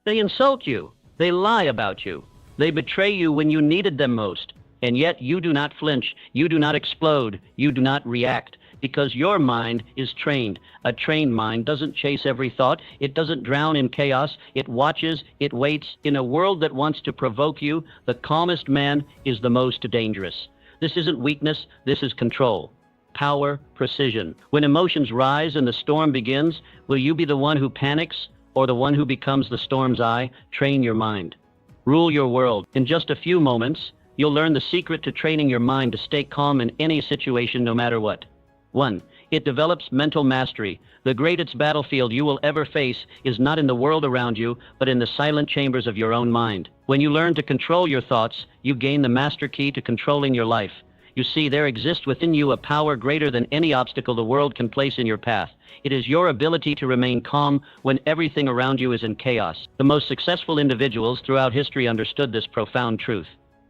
They insult you. They lie about you. They betray you when you needed them most. And yet you do not flinch. You do not explode. You do not react. Because your mind is trained. A trained mind doesn't chase every thought. It doesn't drown in chaos. It watches. It waits. In a world that wants to provoke you, the calmest man is the most dangerous. This isn't weakness. This is control. Power, precision. When emotions rise and the storm begins, will you be the one who panics or the one who becomes the storm's eye? Train your mind. Rule your world. In just a few moments, you'll learn the secret to training your mind to stay calm in any situation, no matter what. 1. It develops mental mastery. The greatest battlefield you will ever face is not in the world around you, but in the silent chambers of your own mind. When you learn to control your thoughts, you gain the master key to controlling your life. You see, there exists within you a power greater than any obstacle the world can place in your path. It is your ability to remain calm when everything around you is in chaos. The most successful individuals throughout history understood this profound truth.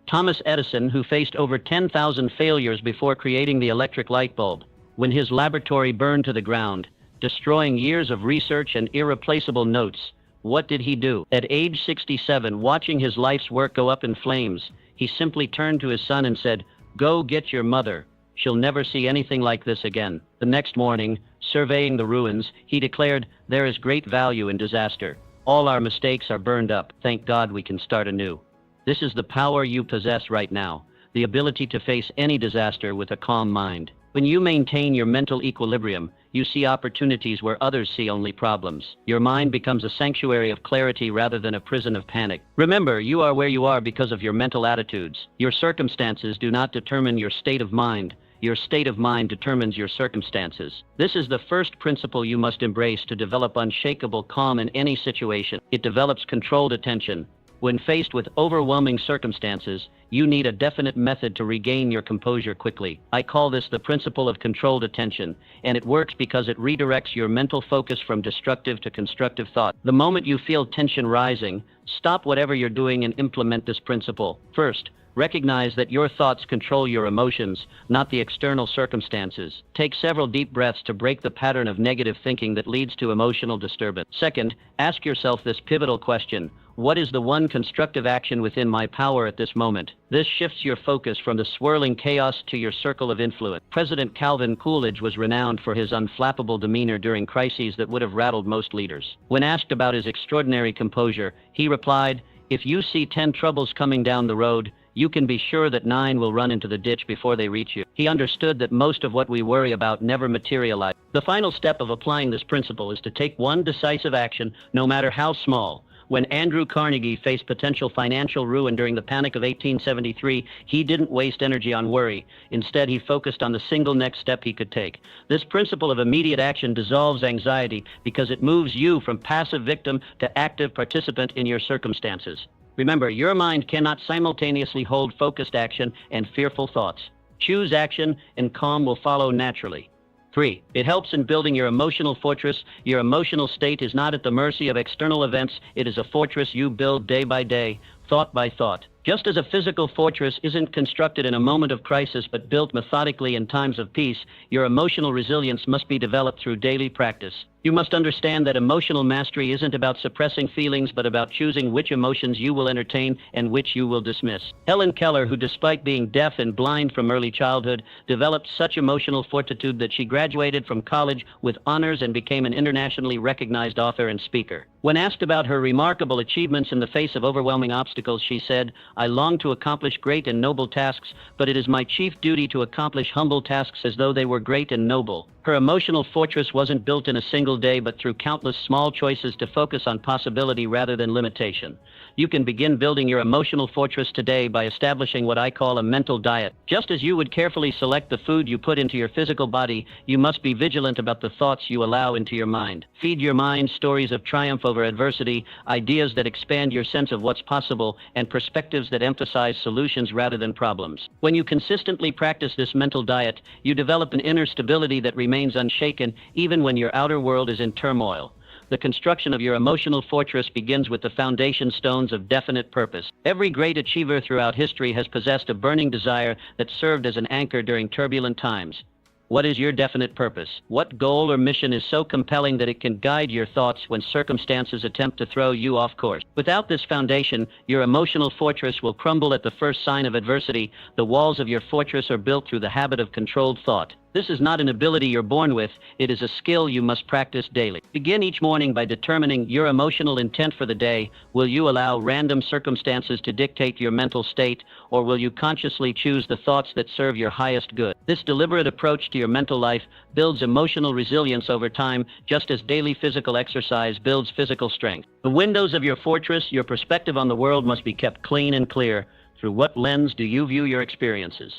Thomas Edison, who faced over 10,000 failures before creating the electric light bulb, when his laboratory burned to the ground, destroying years of research and irreplaceable notes, what did he do? At age 67, watching his life's work go up in flames, he simply turned to his son and said, "Go get your mother. She'll never see anything like this again." The next morning, surveying the ruins, he declared, "There is great value in disaster. All our mistakes are burned up. Thank God we can start anew." This is the power you possess right now, the ability to face any disaster with a calm mind. When you maintain your mental equilibrium, you see opportunities where others see only problems. Your mind becomes a sanctuary of clarity rather than a prison of panic. Remember, you are where you are because of your mental attitudes. Your circumstances do not determine your state of mind. Your state of mind determines your circumstances. This is the first principle you must embrace to develop unshakable calm in any situation. It develops controlled attention. When faced with overwhelming circumstances, you need a definite method to regain your composure quickly. I call this the principle of controlled attention, and it works because it redirects your mental focus from destructive to constructive thought. The moment you feel tension rising, stop whatever you're doing and implement this principle. First, recognize that your thoughts control your emotions, not the external circumstances. Take several deep breaths to break the pattern of negative thinking that leads to emotional disturbance. Second, ask yourself this pivotal question: what is the one constructive action within my power at this moment? This shifts your focus from the swirling chaos to your circle of influence. President Calvin Coolidge was renowned for his unflappable demeanor during crises that would have rattled most leaders. When asked about his extraordinary composure, he replied, "If you see 10 troubles coming down the road, you can be sure that 9 will run into the ditch before they reach you." He understood that most of what we worry about never materialize. The final step of applying this principle is to take one decisive action, no matter how small. When Andrew Carnegie faced potential financial ruin during the Panic of 1873, he didn't waste energy on worry. Instead, he focused on the single next step he could take. This principle of immediate action dissolves anxiety because it moves you from passive victim to active participant in your circumstances. Remember, your mind cannot simultaneously hold focused action and fearful thoughts. Choose action, and calm will follow naturally. 3. It helps in building your emotional fortress. Your emotional state is not at the mercy of external events. It is a fortress you build day by day, thought by thought. Just as a physical fortress isn't constructed in a moment of crisis but built methodically in times of peace, your emotional resilience must be developed through daily practice. You must understand that emotional mastery isn't about suppressing feelings, but about choosing which emotions you will entertain and which you will dismiss. Helen Keller, who despite being deaf and blind from early childhood, developed such emotional fortitude that she graduated from college with honors and became an internationally recognized author and speaker. When asked about her remarkable achievements in the face of overwhelming obstacles, she said, "I long to accomplish great and noble tasks, but it is my chief duty to accomplish humble tasks as though they were great and noble." Her emotional fortress wasn't built in a single day, but through countless small choices to focus on possibility rather than limitation. You can begin building your emotional fortress today by establishing what I call a mental diet. Just as you would carefully select the food you put into your physical body, you must be vigilant about the thoughts you allow into your mind. Feed your mind stories of triumph over adversity, ideas that expand your sense of what's possible, and perspectives that emphasize solutions rather than problems. When you consistently practice this mental diet, you develop an inner stability that remains unshaken even when your outer world is in turmoil. The construction of your emotional fortress begins with the foundation stones of definite purpose. Every great achiever throughout history has possessed a burning desire that served as an anchor during turbulent times. What is your definite purpose? What goal or mission is so compelling that it can guide your thoughts when circumstances attempt to throw you off course? Without this foundation, your emotional fortress will crumble at the first sign of adversity. The walls of your fortress are built through the habit of controlled thought. This is not an ability you're born with, it is a skill you must practice daily. Begin each morning by determining your emotional intent for the day. Will you allow random circumstances to dictate your mental state, or will you consciously choose the thoughts that serve your highest good? This deliberate approach to your mental life builds emotional resilience over time, just as daily physical exercise builds physical strength. The windows of your fortress, your perspective on the world, must be kept clean and clear. Through what lens do you view your experiences?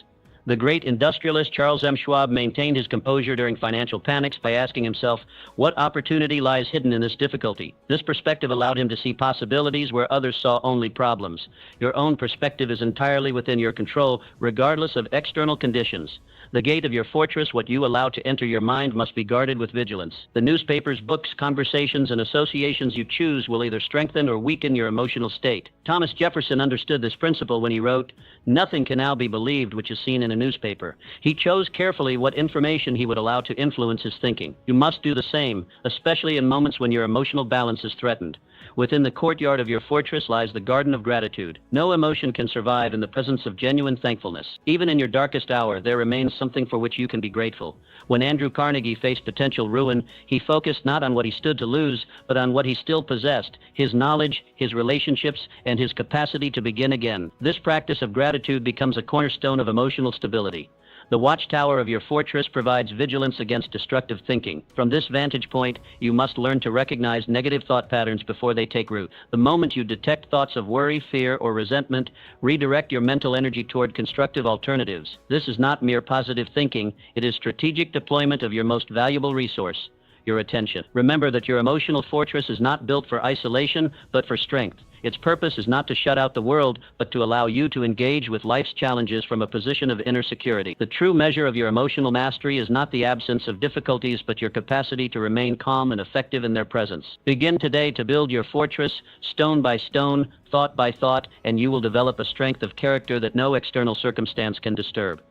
The great industrialist Charles M. Schwab maintained his composure during financial panics by asking himself, what opportunity lies hidden in this difficulty? This perspective allowed him to see possibilities where others saw only problems. Your own perspective is entirely within your control, regardless of external conditions. The gate of your fortress, what you allow to enter your mind, must be guarded with vigilance. The newspapers, books, conversations, and associations you choose will either strengthen or weaken your emotional state. Thomas Jefferson understood this principle when he wrote, "Nothing can now be believed which is seen in a newspaper." He chose carefully what information he would allow to influence his thinking. You must do the same, especially in moments when your emotional balance is threatened. Within the courtyard of your fortress lies the garden of gratitude. No emotion can survive in the presence of genuine thankfulness. Even in your darkest hour, there remains something for which you can be grateful. When Andrew Carnegie faced potential ruin, he focused not on what he stood to lose, but on what he still possessed: his knowledge, his relationships, and his capacity to begin again. This practice of gratitude becomes a cornerstone of emotional stability. The watchtower of your fortress provides vigilance against destructive thinking. From this vantage point, you must learn to recognize negative thought patterns before they take root. The moment you detect thoughts of worry, fear, or resentment, redirect your mental energy toward constructive alternatives. This is not mere positive thinking, it is strategic deployment of your most valuable resource, your attention. Remember that your emotional fortress is not built for isolation, but for strength. Its purpose is not to shut out the world, but to allow you to engage with life's challenges from a position of inner security. The true measure of your emotional mastery is not the absence of difficulties, but your capacity to remain calm and effective in their presence. Begin today to build your fortress, stone by stone, thought by thought, and you will develop a strength of character that no external circumstance can disturb.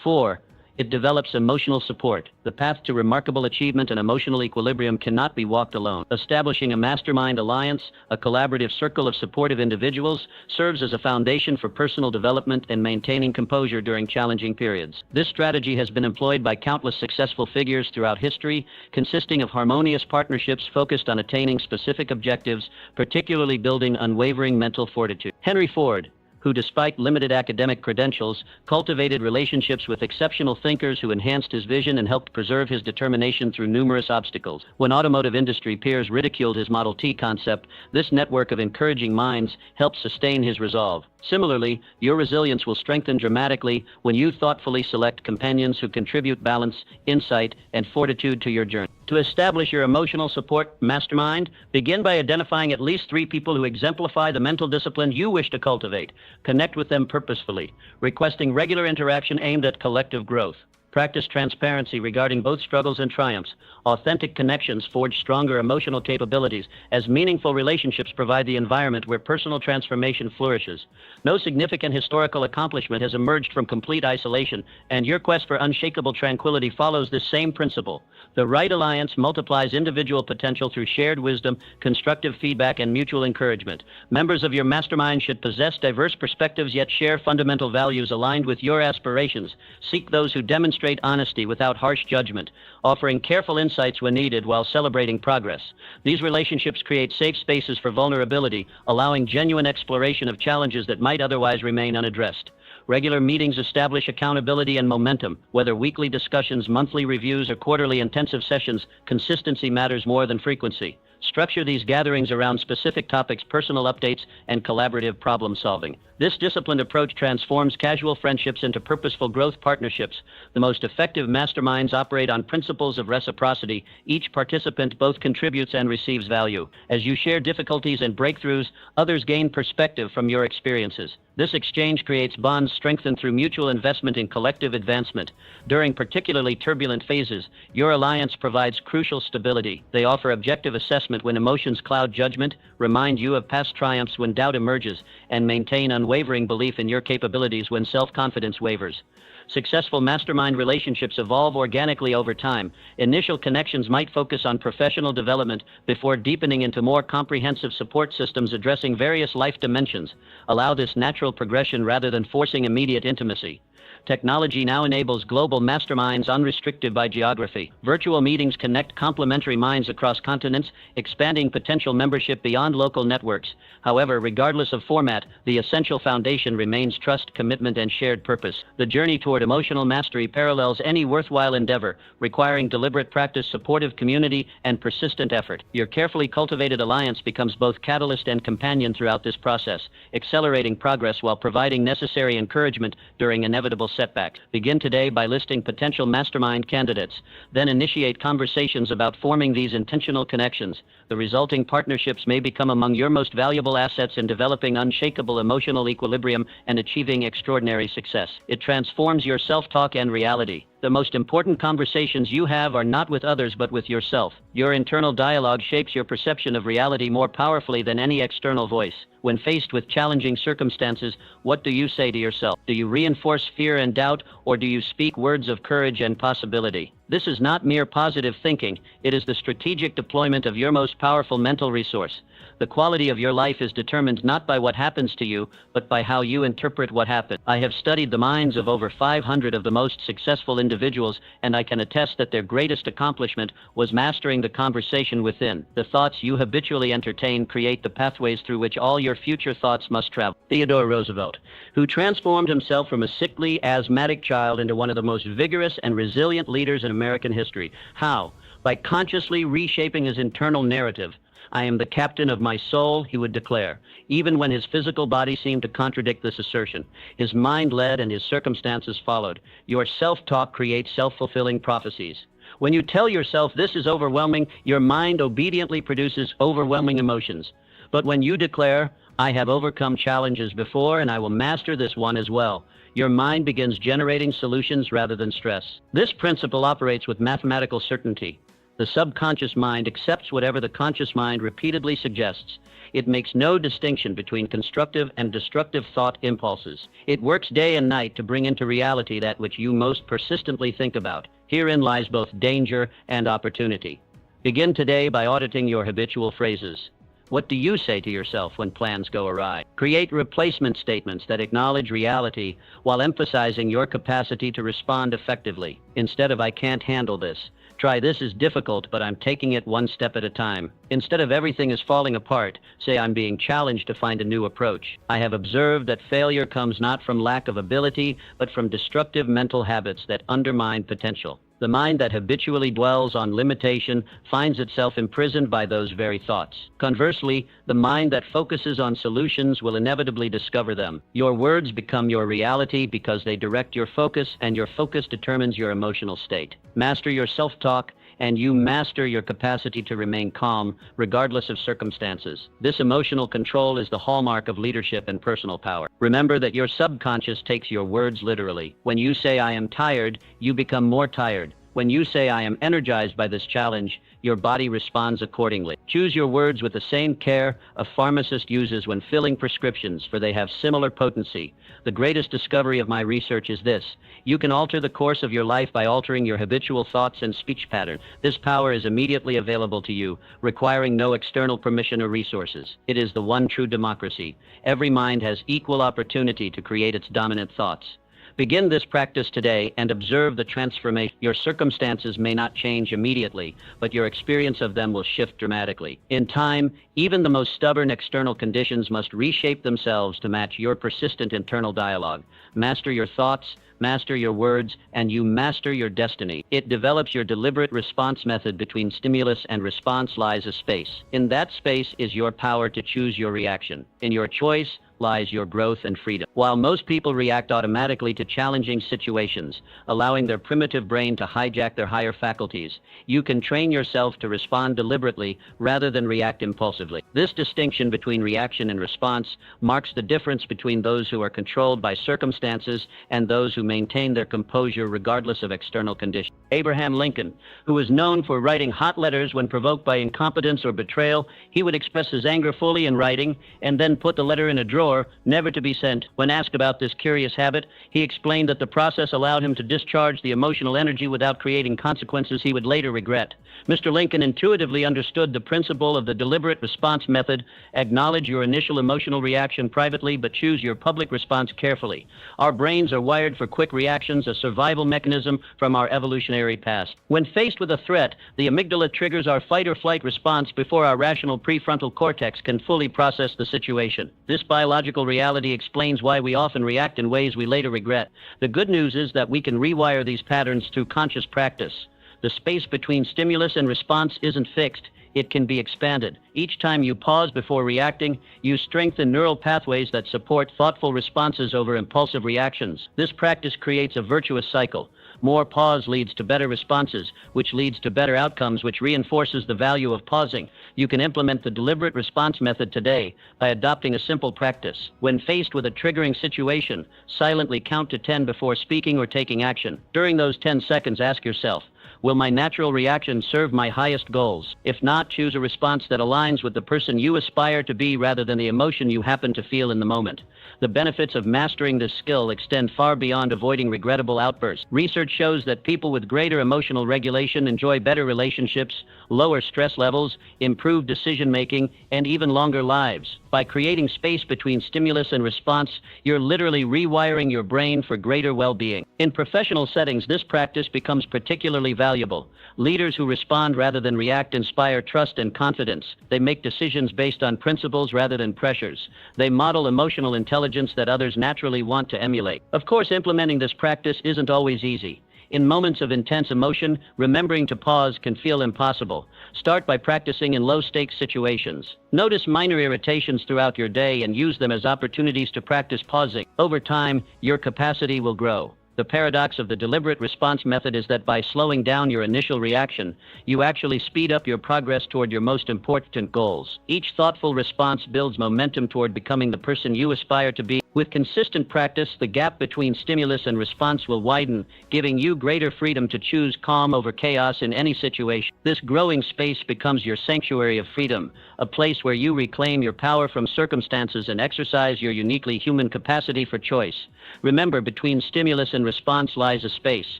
4. It develops emotional support. The path to remarkable achievement and emotional equilibrium cannot be walked alone. Establishing a mastermind alliance, a collaborative circle of supportive individuals, serves as a foundation for personal development and maintaining composure during challenging periods. This strategy has been employed by countless successful figures throughout history, consisting of harmonious partnerships focused on attaining specific objectives, particularly building unwavering mental fortitude. Henry Ford, who despite limited academic credentials, cultivated relationships with exceptional thinkers who enhanced his vision and helped preserve his determination through numerous obstacles. When automotive industry peers ridiculed his Model T concept, this network of encouraging minds helped sustain his resolve. Similarly, your resilience will strengthen dramatically when you thoughtfully select companions who contribute balance, insight, and fortitude to your journey. To establish your emotional support mastermind, begin by identifying at least 3 people who exemplify the mental discipline you wish to cultivate. Connect with them purposefully, requesting regular interaction aimed at collective growth. Practice transparency regarding both struggles and triumphs. Authentic connections forge stronger emotional capabilities, as meaningful relationships provide the environment where personal transformation flourishes. No significant historical accomplishment has emerged from complete isolation, and your quest for unshakable tranquility follows this same principle. The right alliance multiplies individual potential through shared wisdom, constructive feedback, and mutual encouragement. Members of your mastermind should possess diverse perspectives yet share fundamental values aligned with your aspirations. Seek those who demonstrate honesty without harsh judgment, offering careful insights when needed while celebrating progress. These relationships create safe spaces for vulnerability, allowing genuine exploration of challenges that might otherwise remain unaddressed. Regular meetings establish accountability and momentum. Whether weekly discussions, monthly reviews, or quarterly intensive sessions, consistency matters more than frequency. Structure these gatherings around specific topics, personal updates, and collaborative problem solving. This disciplined approach transforms casual friendships into purposeful growth partnerships. The most effective masterminds operate on principles of reciprocity. Each participant both contributes and receives value. As you share difficulties and breakthroughs, others gain perspective from your experiences. This exchange creates bonds strengthened through mutual investment in collective advancement. During particularly turbulent phases, your alliance provides crucial stability. They offer objective assessment when emotions cloud judgment, remind you of past triumphs when doubt emerges, and maintain unwavering unwavering belief in your capabilities when self-confidence wavers. Successful mastermind relationships evolve organically over time. Initial connections might focus on professional development before deepening into more comprehensive support systems addressing various life dimensions. Allow this natural progression rather than forcing immediate intimacy. Technology now enables global masterminds unrestricted by geography. Virtual meetings connect complementary minds across continents, expanding potential membership beyond local networks. However, regardless of format, the essential foundation remains trust, commitment, and shared purpose. The journey toward emotional mastery parallels any worthwhile endeavor, requiring deliberate practice, supportive community, and persistent effort. Your carefully cultivated alliance becomes both catalyst and companion throughout this process, accelerating progress while providing necessary encouragement during inevitable setbacks. Begin today by listing potential mastermind candidates, then initiate conversations about forming these intentional connections. The resulting partnerships may become among your most valuable assets in developing unshakable emotional equilibrium and achieving extraordinary success. It transforms your self-talk and reality. The most important conversations you have are not with others but with yourself. Your internal dialogue shapes your perception of reality more powerfully than any external voice. When faced with challenging circumstances, what do you say to yourself? Do you reinforce fear and doubt, or do you speak words of courage and possibility? This is not mere positive thinking. It is the strategic deployment of your most powerful mental resource. The quality of your life is determined not by what happens to you, but by how you interpret what happened. I have studied the minds of over 500 of the most successful individuals, and I can attest that their greatest accomplishment was mastering the conversation within. The thoughts you habitually entertain create the pathways through which all your future thoughts must travel. Theodore Roosevelt, who transformed himself from a sickly, asthmatic child into one of the most vigorous and resilient leaders in American history. How? By consciously reshaping his internal narrative. "I am the captain of my soul," he would declare, even when his physical body seemed to contradict this assertion. His mind led and his circumstances followed. Your self-talk creates self-fulfilling prophecies. When you tell yourself this is overwhelming, your mind obediently produces overwhelming emotions. But when you declare, "I have overcome challenges before and I will master this one as well," your mind begins generating solutions rather than stress. This principle operates with mathematical certainty. The subconscious mind accepts whatever the conscious mind repeatedly suggests. It makes no distinction between constructive and destructive thought impulses. It works day and night to bring into reality that which you most persistently think about. Herein lies both danger and opportunity. Begin today by auditing your habitual phrases. What do you say to yourself when plans go awry? Create replacement statements that acknowledge reality while emphasizing your capacity to respond effectively. Instead of "I can't handle this," try "This is difficult, but I'm taking it one step at a time." Instead of "Everything is falling apart," say "I'm being challenged to find a new approach." I have observed that failure comes not from lack of ability, but from destructive mental habits that undermine potential. The mind that habitually dwells on limitation finds itself imprisoned by those very thoughts. Conversely, the mind that focuses on solutions will inevitably discover them. Your words become your reality because they direct your focus, and your focus determines your emotional state. Master your self-talk, and you master your capacity to remain calm regardless of circumstances. This emotional control is the hallmark of leadership and personal power. Remember that your subconscious takes your words literally. When you say "I am tired," you become more tired. When you say "I am energized by this challenge," your body responds accordingly. Choose your words with the same care a pharmacist uses when filling prescriptions, for they have similar potency. The greatest discovery of my research is this: you can alter the course of your life by altering your habitual thoughts and speech pattern. This power is immediately available to you, requiring no external permission or resources. It is the one true democracy. Every mind has equal opportunity to create its dominant thoughts. Begin this practice today and observe the transformation. Your circumstances may not change immediately, but your experience of them will shift dramatically. In time, even the most stubborn external conditions must reshape themselves to match your persistent internal dialogue. Master your thoughts, master your words, and you master your destiny. It develops your deliberate response method. Between stimulus and response lies a space. In that space is your power to choose your reaction. In your choice lies your growth and freedom. While most people react automatically to challenging situations, allowing their primitive brain to hijack their higher faculties, you can train yourself to respond deliberately rather than react impulsively. This distinction between reaction and response marks the difference between those who are controlled by circumstances and those who maintain their composure regardless of external conditions. Abraham Lincoln, who was known for writing hot letters when provoked by incompetence or betrayal, he would express his anger fully in writing and then put the letter in a drawer, never to be sent. When asked about this curious habit, he explained that the process allowed him to discharge the emotional energy without creating consequences he would later regret. Mr. Lincoln intuitively understood the principle of the deliberate response method: acknowledge your initial emotional reaction privately, but choose your public response carefully. Our brains are wired for quick reactions, a survival mechanism from our evolutionary past. When faced with a threat, the amygdala triggers our fight or flight response before our rational prefrontal cortex can fully process the situation. This biological reality explains why we often react in ways we later regret. The good news is that we can rewire these patterns through conscious practice. The space between stimulus and response isn't fixed. It can be expanded. Each time you pause before reacting, you strengthen neural pathways that support thoughtful responses over impulsive reactions. This practice creates a virtuous cycle. More pause leads to better responses, which leads to better outcomes, which reinforces the value of pausing. You can implement the deliberate response method today by adopting a simple practice. When faced with a triggering situation, silently count to 10 before speaking or taking action. During those 10 seconds, ask yourself, will my natural reaction serve my highest goals? If not, choose a response that aligns with the person you aspire to be rather than the emotion you happen to feel in the moment. The benefits of mastering this skill extend far beyond avoiding regrettable outbursts. Research shows that people with greater emotional regulation enjoy better relationships, lower stress levels, improved decision-making, and even longer lives. By creating space between stimulus and response, you're literally rewiring your brain for greater well-being. In professional settings, this practice becomes particularly valuable. Leaders who respond rather than react inspire trust and confidence. They make decisions based on principles rather than pressures. They model emotional intelligence that others naturally want to emulate. Of course, implementing this practice isn't always easy. In moments of intense emotion, remembering to pause can feel impossible. Start by practicing in low-stakes situations. Notice minor irritations throughout your day and use them as opportunities to practice pausing. Over time, your capacity will grow. The paradox of the deliberate response method is that by slowing down your initial reaction, you actually speed up your progress toward your most important goals. Each thoughtful response builds momentum toward becoming the person you aspire to be. With consistent practice, the gap between stimulus and response will widen, giving you greater freedom to choose calm over chaos in any situation. This growing space becomes your sanctuary of freedom, a place where you reclaim your power from circumstances and exercise your uniquely human capacity for choice. Remember, between stimulus and response lies a space.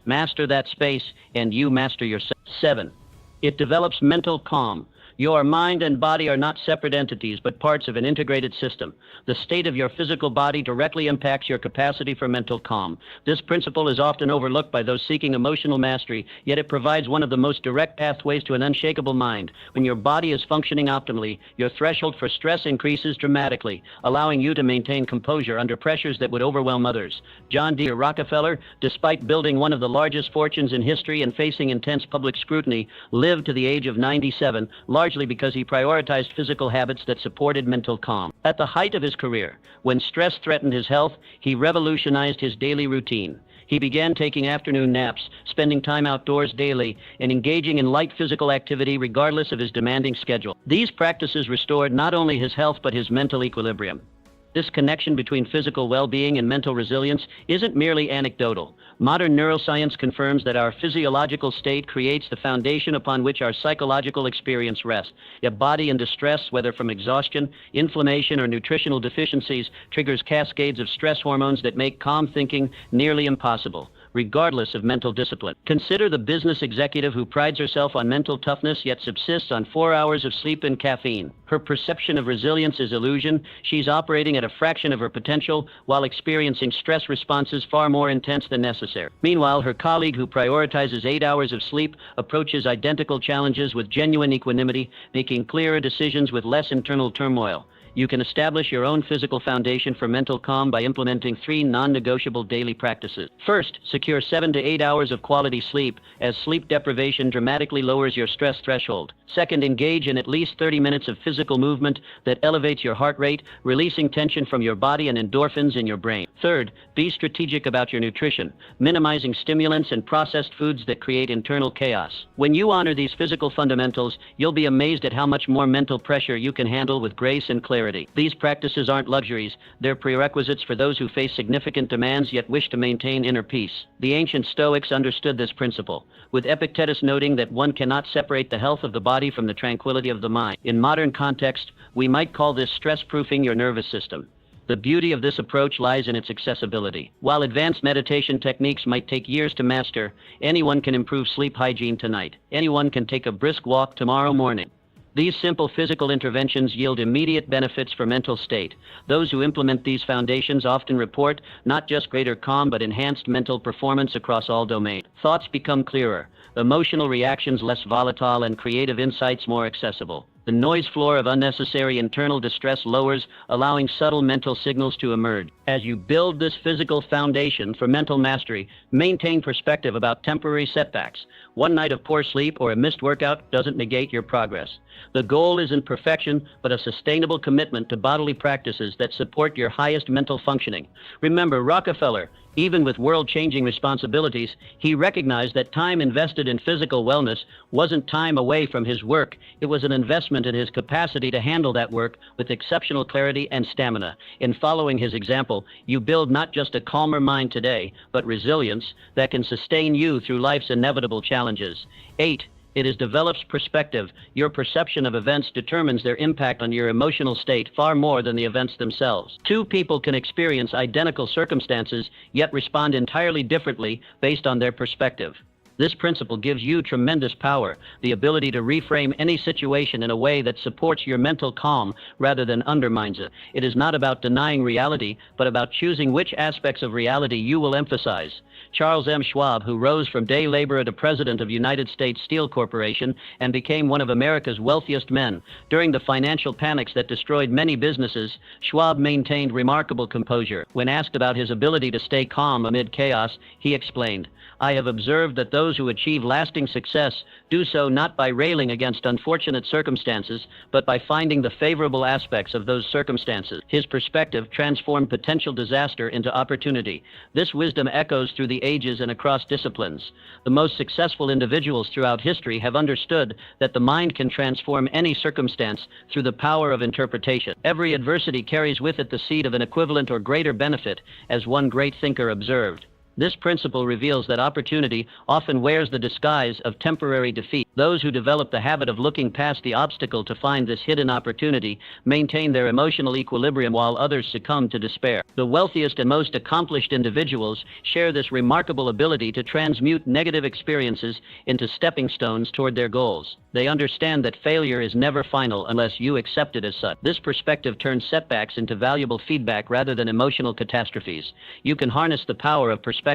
Master that space, and you master yourself. 7. It develops mental calm. Your mind and body are not separate entities, but parts of an integrated system. The state of your physical body directly impacts your capacity for mental calm. This principle is often overlooked by those seeking emotional mastery, yet it provides one of the most direct pathways to an unshakable mind. When your body is functioning optimally, your threshold for stress increases dramatically, allowing you to maintain composure under pressures that would overwhelm others. John D. Rockefeller, despite building one of the largest fortunes in history and facing intense public scrutiny, lived to the age of 97, largely because he prioritized physical habits that supported mental calm. At the height of his career, when stress threatened his health, he revolutionized his daily routine. He began taking afternoon naps, spending time outdoors daily, and engaging in light physical activity regardless of his demanding schedule. These practices restored not only his health but his mental equilibrium. This connection between physical well-being and mental resilience isn't merely anecdotal. Modern neuroscience confirms that our physiological state creates the foundation upon which our psychological experience rests. A body in distress, whether from exhaustion, inflammation, or nutritional deficiencies, triggers cascades of stress hormones that make calm thinking nearly impossible, regardless of mental discipline. Consider the business executive who prides herself on mental toughness yet subsists on 4 hours of sleep and caffeine. Her perception of resilience is illusion. She's operating at a fraction of her potential while experiencing stress responses far more intense than necessary. Meanwhile, her colleague who prioritizes 8 hours of sleep approaches identical challenges with genuine equanimity, making clearer decisions with less internal turmoil. You can establish your own physical foundation for mental calm by implementing 3 non-negotiable daily practices. First, secure 7 to 8 hours of quality sleep, as sleep deprivation dramatically lowers your stress threshold. Second, engage in at least 30 minutes of physical movement that elevates your heart rate, releasing tension from your body and endorphins in your brain. Third, be strategic about your nutrition, minimizing stimulants and processed foods that create internal chaos. When you honor these physical fundamentals, you'll be amazed at how much more mental pressure you can handle with grace and clarity. clarity. These practices aren't luxuries, they're prerequisites for those who face significant demands yet wish to maintain inner peace. The ancient Stoics understood this principle, with Epictetus noting that one cannot separate the health of the body from the tranquility of the mind. In modern context, we might call this stress-proofing your nervous system. The beauty of this approach lies in its accessibility. While advanced meditation techniques might take years to master, anyone can improve sleep hygiene tonight. Anyone can take a brisk walk tomorrow morning. These simple physical interventions yield immediate benefits for mental state. Those who implement these foundations often report not just greater calm but enhanced mental performance across all domains. Thoughts become clearer, emotional reactions less volatile, and creative insights more accessible. The noise floor of unnecessary internal distress lowers, allowing subtle mental signals to emerge. As you build this physical foundation for mental mastery, maintain perspective about temporary setbacks. One night of poor sleep or a missed workout doesn't negate your progress. The goal isn't perfection, but a sustainable commitment to bodily practices that support your highest mental functioning. Remember, Rockefeller, even with world-changing responsibilities, he recognized that time invested in physical wellness wasn't time away from his work. It was an investment in his capacity to handle that work with exceptional clarity and stamina. In following his example, you build not just a calmer mind today, but resilience that can sustain you through life's inevitable challenges. 8. It develops perspective. Your perception of events determines their impact on your emotional state far more than the events themselves. Two people can experience identical circumstances, yet respond entirely differently based on their perspective. This principle gives you tremendous power, the ability to reframe any situation in a way that supports your mental calm rather than undermines it. It is not about denying reality, but about choosing which aspects of reality you will emphasize. Charles M. Schwab, who rose from day laborer to president of United States Steel Corporation and became one of America's wealthiest men, during the financial panics that destroyed many businesses, Schwab maintained remarkable composure. When asked about his ability to stay calm amid chaos, he explained, "I have observed that those who achieve lasting success do so not by railing against unfortunate circumstances, but by finding the favorable aspects of those circumstances." His perspective transformed potential disaster into opportunity. This wisdom echoes through the ages and across disciplines. The most successful individuals throughout history have understood that the mind can transform any circumstance through the power of interpretation. Every adversity carries with it the seed of an equivalent or greater benefit, as one great thinker observed. This principle reveals that opportunity often wears the disguise of temporary defeat. Those who develop the habit of looking past the obstacle to find this hidden opportunity maintain their emotional equilibrium while others succumb to despair. The wealthiest and most accomplished individuals share this remarkable ability to transmute negative experiences into stepping stones toward their goals. They understand that failure is never final unless you accept it as such. This perspective turns setbacks into valuable feedback rather than emotional catastrophes. You can harness the power of perspective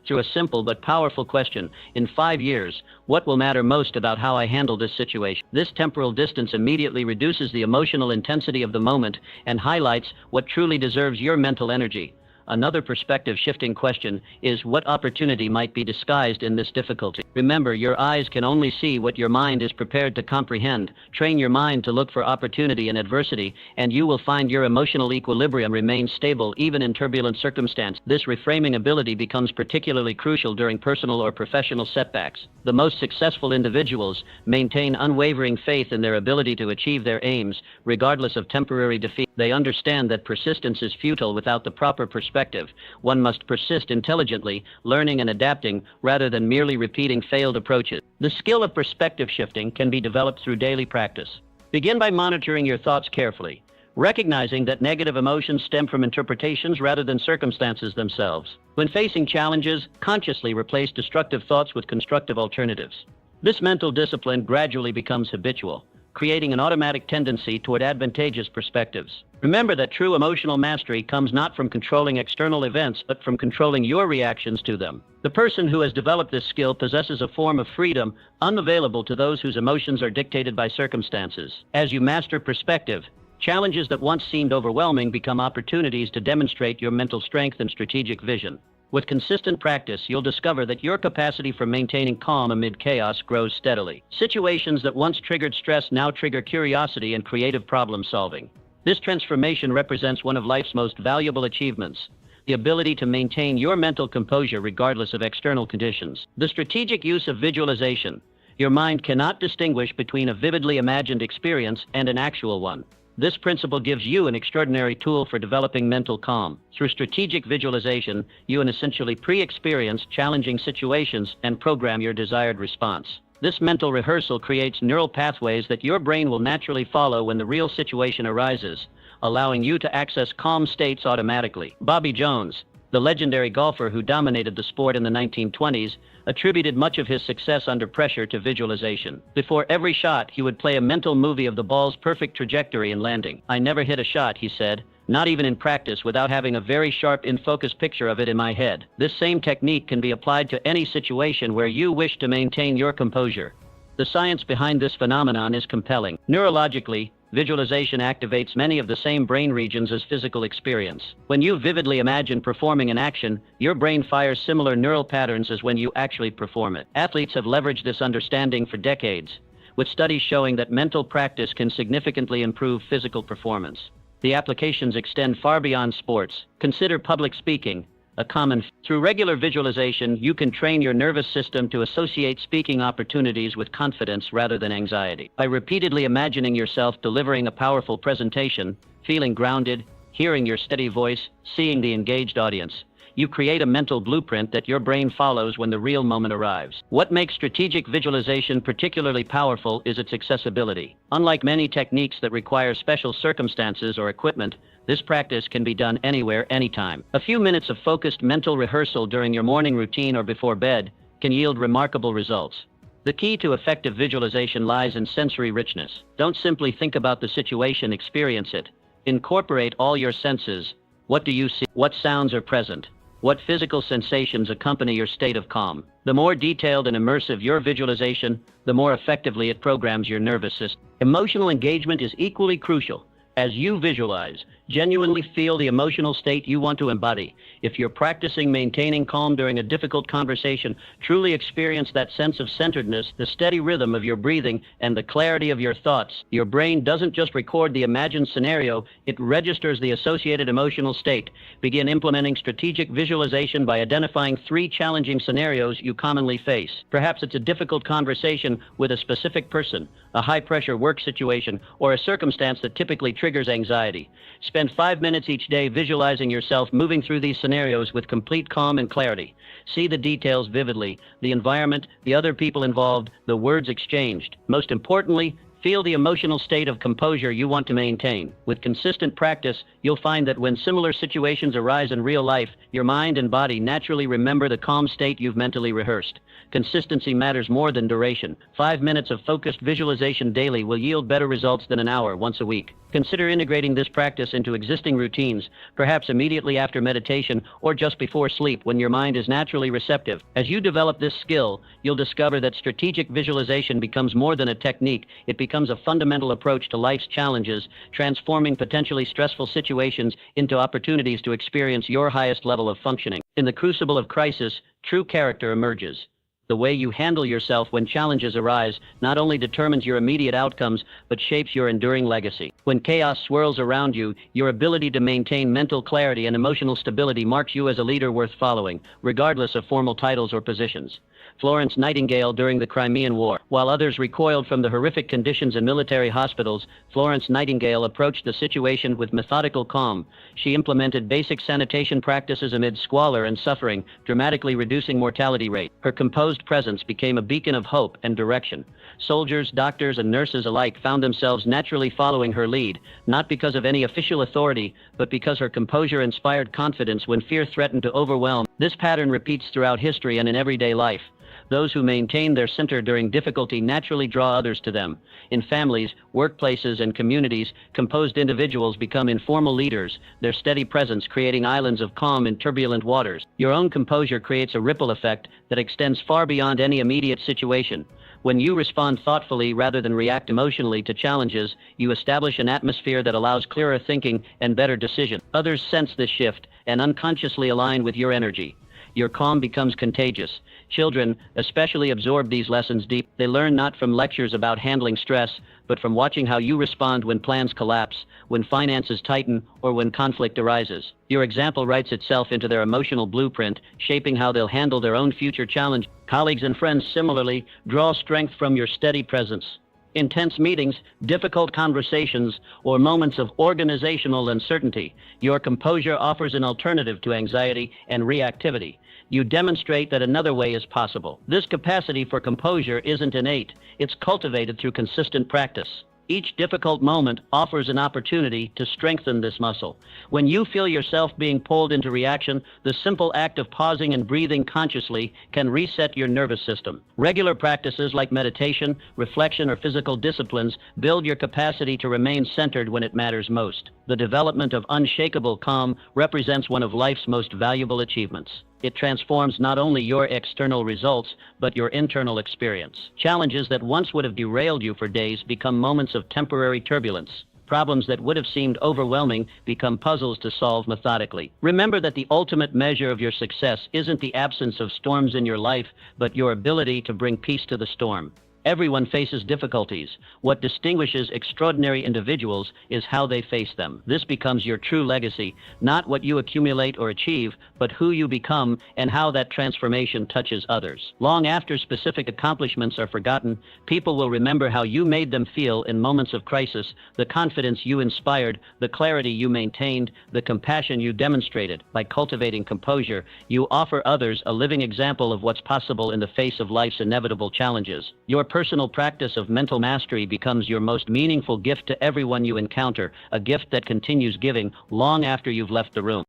through a simple but powerful question. In 5 years, what will matter most about how I handle this situation? This temporal distance immediately reduces the emotional intensity of the moment and highlights what truly deserves your mental energy. Another perspective-shifting question is, what opportunity might be disguised in this difficulty? Remember, your eyes can only see what your mind is prepared to comprehend. Train your mind to look for opportunity in adversity, and you will find your emotional equilibrium remains stable even in turbulent circumstances. This reframing ability becomes particularly crucial during personal or professional setbacks. The most successful individuals maintain unwavering faith in their ability to achieve their aims, regardless of temporary defeat. They understand that persistence is futile without the proper perspective. One must persist intelligently, learning and adapting, rather than merely repeating failed approaches. The skill of perspective shifting can be developed through daily practice. Begin by monitoring your thoughts carefully, recognizing that negative emotions stem from interpretations rather than circumstances themselves. When facing challenges, consciously replace destructive thoughts with constructive alternatives. This mental discipline gradually becomes habitual, creating an automatic tendency toward advantageous perspectives. Remember that true emotional mastery comes not from controlling external events, but from controlling your reactions to them. The person who has developed this skill possesses a form of freedom unavailable to those whose emotions are dictated by circumstances. As you master perspective, challenges that once seemed overwhelming become opportunities to demonstrate your mental strength and strategic vision. With consistent practice, you'll discover that your capacity for maintaining calm amid chaos grows steadily. Situations that once triggered stress now trigger curiosity and creative problem solving. This transformation represents one of life's most valuable achievements, the ability to maintain your mental composure regardless of external conditions. The strategic use of visualization. Your mind cannot distinguish between a vividly imagined experience and an actual one. This principle gives you an extraordinary tool for developing mental calm. Through strategic visualization, you can essentially pre-experience challenging situations and program your desired response. This mental rehearsal creates neural pathways that your brain will naturally follow when the real situation arises, allowing you to access calm states automatically. Bobby Jones, the legendary golfer who dominated the sport in the 1920s, attributed much of his success under pressure to visualization. Before every shot, he would play a mental movie of the ball's perfect trajectory and landing. "I never hit a shot," he said, "not even in practice, without having a very sharp in-focus picture of it in my head." This same technique can be applied to any situation where you wish to maintain your composure. The science behind this phenomenon is compelling. Neurologically, visualization activates many of the same brain regions as physical experience. When you vividly imagine performing an action, your brain fires similar neural patterns as when you actually perform it. Athletes have leveraged this understanding for decades, with studies showing that mental practice can significantly improve physical performance. The applications extend far beyond sports. Consider public speaking, through regular visualization, you can train your nervous system to associate speaking opportunities with confidence rather than anxiety. By repeatedly imagining yourself delivering a powerful presentation, feeling grounded, hearing your steady voice, seeing the engaged audience, you create a mental blueprint that your brain follows when the real moment arrives. What makes strategic visualization particularly powerful is its accessibility. Unlike many techniques that require special circumstances or equipment, this practice can be done anywhere, anytime. A few minutes of focused mental rehearsal during your morning routine or before bed can yield remarkable results. The key to effective visualization lies in sensory richness. Don't simply think about the situation, experience it. Incorporate all your senses. What do you see? What sounds are present? What physical sensations accompany your state of calm? The more detailed and immersive your visualization, the more effectively it programs your nervous system. Emotional engagement is equally crucial. As you visualize, genuinely feel the emotional state you want to embody. If you're practicing maintaining calm during a difficult conversation, truly experience that sense of centeredness, the steady rhythm of your breathing, and the clarity of your thoughts. Your brain doesn't just record the imagined scenario, it registers the associated emotional state. Begin implementing strategic visualization by identifying 3 challenging scenarios you commonly face. Perhaps it's a difficult conversation with a specific person, a high-pressure work situation, or a circumstance that typically triggers anxiety. Spend 5 minutes each day visualizing yourself moving through these scenarios with complete calm and clarity. See the details vividly, the environment, the other people involved, the words exchanged. Most importantly, feel the emotional state of composure you want to maintain. With consistent practice, you'll find that when similar situations arise in real life, your mind and body naturally remember the calm state you've mentally rehearsed. Consistency matters more than duration. 5 minutes of focused visualization daily will yield better results than an hour once a week. Consider integrating this practice into existing routines, perhaps immediately after meditation or just before sleep when your mind is naturally receptive. As you develop this skill, you'll discover that strategic visualization becomes more than a technique. It becomes a fundamental approach to life's challenges, transforming potentially stressful situations into opportunities to experience your highest level of functioning. In the crucible of crisis, true character emerges. The way you handle yourself when challenges arise not only determines your immediate outcomes, but shapes your enduring legacy. When chaos swirls around you, your ability to maintain mental clarity and emotional stability marks you as a leader worth following, regardless of formal titles or positions. Florence Nightingale during the Crimean War. While others recoiled from the horrific conditions in military hospitals, Florence Nightingale approached the situation with methodical calm. She implemented basic sanitation practices amid squalor and suffering, dramatically reducing mortality rate. Her composed presence became a beacon of hope and direction. Soldiers, doctors, and nurses alike found themselves naturally following her lead, not because of any official authority, but because her composure inspired confidence when fear threatened to overwhelm. This pattern repeats throughout history and in everyday life. Those who maintain their center during difficulty naturally draw others to them. In families, workplaces, and communities, composed individuals become informal leaders, their steady presence creating islands of calm in turbulent waters. Your own composure creates a ripple effect that extends far beyond any immediate situation. When you respond thoughtfully rather than react emotionally to challenges, you establish an atmosphere that allows clearer thinking and better decision. Others sense this shift and unconsciously align with your energy. Your calm becomes contagious. Children especially absorb these lessons deep. They learn not from lectures about handling stress, but from watching how you respond when plans collapse, when finances tighten, or when conflict arises. Your example writes itself into their emotional blueprint, shaping how they'll handle their own future challenge. Colleagues and friends similarly draw strength from your steady presence. intense meetings, difficult conversations, or moments of organizational uncertainty, your composure offers an alternative to anxiety and reactivity. You demonstrate that another way is possible. This capacity for composure isn't innate, it's cultivated through consistent practice. Each difficult moment offers an opportunity to strengthen this muscle. When you feel yourself being pulled into reaction, the simple act of pausing and breathing consciously can reset your nervous system. Regular practices like meditation, reflection, or physical disciplines build your capacity to remain centered when it matters most. The development of unshakable calm represents one of life's most valuable achievements. It transforms not only your external results, but your internal experience. Challenges that once would have derailed you for days become moments of temporary turbulence. Problems that would have seemed overwhelming become puzzles to solve methodically. Remember that the ultimate measure of your success isn't the absence of storms in your life, but your ability to bring peace to the storm. Everyone faces difficulties. What distinguishes extraordinary individuals is how they face them. This becomes your true legacy, not what you accumulate or achieve, but who you become and how that transformation touches others. Long after specific accomplishments are forgotten, people will remember how you made them feel in moments of crisis, the confidence you inspired, the clarity you maintained, the compassion you demonstrated. By cultivating composure, you offer others a living example of what's possible in the face of life's inevitable challenges. Your personal practice of mental mastery becomes your most meaningful gift to everyone you encounter, a gift that continues giving long after you've left the room.